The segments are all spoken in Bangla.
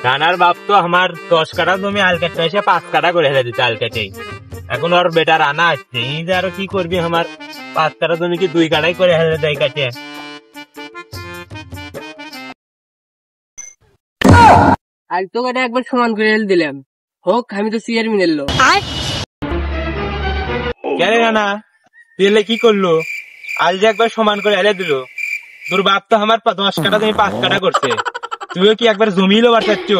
রানার বাপ তো আমার 10 কাঠা জমি আল কাটতে এসে 5 কাঠা করে হেলে দিতে আল কেটেই। এখন ওর বেটা রানা আসছে, এই যে আরো কি করবি, আমার 5 কাঠা জমি কি 2 কাঠাই করে হেলে দেয় কাটে। আজ তো কাটা একবার সমান করে হেলে দিলাম, হোক আমি তো চেয়ারম্যান এলো। কেন রানা তুই কি করলো? আল যে একবার সমান করে হেলে দিল, তোর বাপ তো আমার 10 কাঠা জমি 5 কাঠা করছে, তুইও কি একবার জমি লো বাড়াচ্ছ?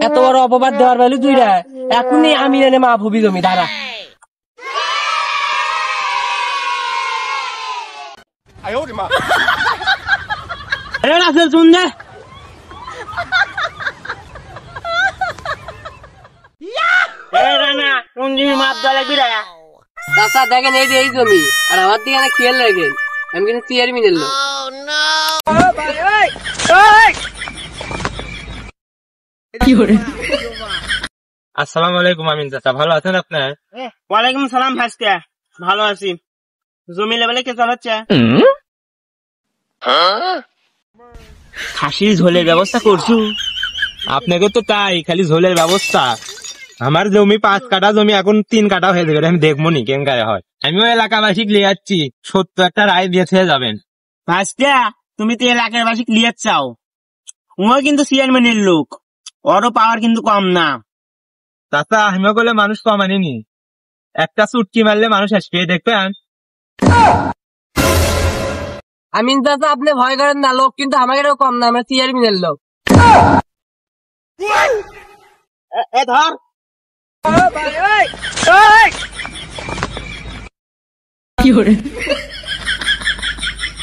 এত বড় অপবাদ দেওয়ার বেলু তুইরা এখনই আমি এনে মা ভবি জমি দাঁড়া। শুন চাচা দেখেন এই যে এই জমি, আর আমার দিকে না খেয়াল রাখেন, আমি কিন্তু চেয়ারম্যান এলো। আসসালামু আলাইকুম আমিন চাচা, ভালো আছেন আপনার? ওয়ালাইকুম সালাম ভাইস্তা, ভালো আছি। জমি লেভেলে কে চালাচ্ছে? খাসির ঝোলের ব্যবস্থা করছু? আপনাকে তো তাই, খালি ঝোলের ব্যবস্থা। আমার জমি 5 কাঠা জমি এখন 3 কাঠা হয়ে যাবে, আমি দেখবো নি কেন গায়ে হয়। আমিও এলাকাবাসী লিয়ে যাচ্ছি, সত্য একটা রায় দিয়ে যাবেন। ভাইস্তা তুমি তো এলাকার বাসী ক্লিয়ার চাও, ও কিন্তু চেয়ারম্যানের লোক, ওরও পাওয়ার কিন্তু কম না। চাচা আমিও বলে মানুষ কমানিনি, একটা চুটকি মারলে মানুষ আসবে, দেখবেন। আমিন চাচা আপনি ভয় করেন না, লোক কিন্তু আমাকে কম না, আমরা চেয়ারম্যানের লোক। ধর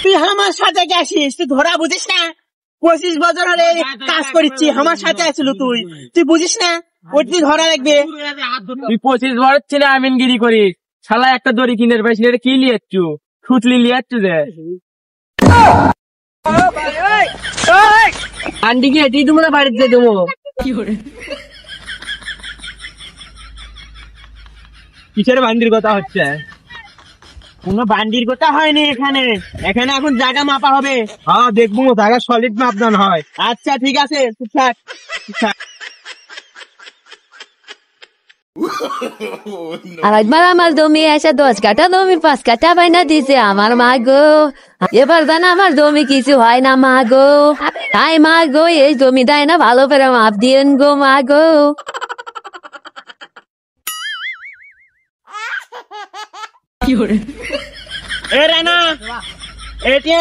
তুই আমার সাথে গেছিস, তুই ধরা বুঝিস না? 25 বছর হলে কাজ করিচ্ছি, আমার সাথে আসছিল তুই, তুই বুঝিস না? ওই তুই ধরা লাগবে। তুই 25 বছর ছেলে আমিনগিরি করিস, শালা একটা দড়ি কিনের পাইছি, এটা কি লিয়াচ্ছু? সুতলি লিয়াচ্ছু যে আন্টি কি এটি তোমরা বাড়িতে দেবো? কিসের বান্ডির কথা হচ্ছে? কোনো বান্ডির কথা হয়নি এখানে, এখানে এখন জায়গা মাপা হবে। হ্যাঁ দেখবো, জায়গা সলিড মাপদান হয়। আচ্ছা ঠিক আছে, চুপচাপ। আর একবার আমার জমি এসে 10 কাঠা জমি 5 কাঠা বাইনা দিছে আমার মা গো। এবার জান আমার জমি কিছু হয় না মা গো, তাই মা গো এই জমি দেয় না ভালো করে মাপ দিয়েন গো মা গো। এ রানা এটি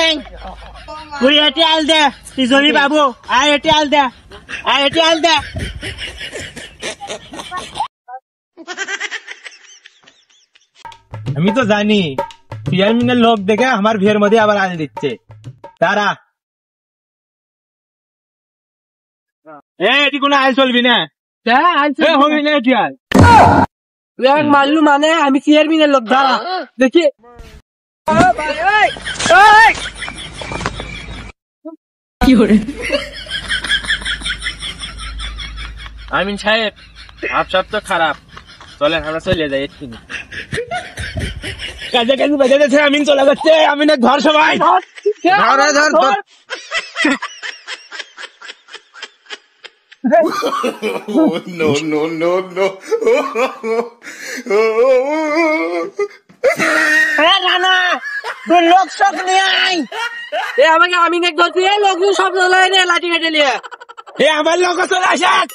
তুই এটি আল দে, তুই জমি বাবু আয় এটি আল দে, আয় এটি আল দে। আমি তো জানি চেয়ারম্যানের লোক দেখে আমার ভিড়ের মধ্যে আবার আল দিচ্ছে, তারা এটি কোনো আল চলবি না, হবি না এটি আল। তুই এক মারলু মানে আমি চেয়ারম্যানের লোক, দাঁড়া দেখি। আমিন সাহেব সব তো খারাপ, চলেন আমরা চলে যাই। কাজে কাজে বেঁধে যাচ্ছে, আমিন চলে যাচ্ছে, আমিনের ধর সবাই ধর। No. রানা তুই লোক সব নিয়ে আয়। আমাকে আমিনে ধরছি, লোক সব লাঠি কেটে নিয়ে আমার লোক চলে আসেন।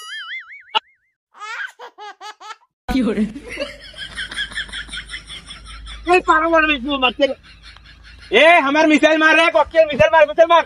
আমার মিসাইল মার রে, কক্ষের মিসাইল মার।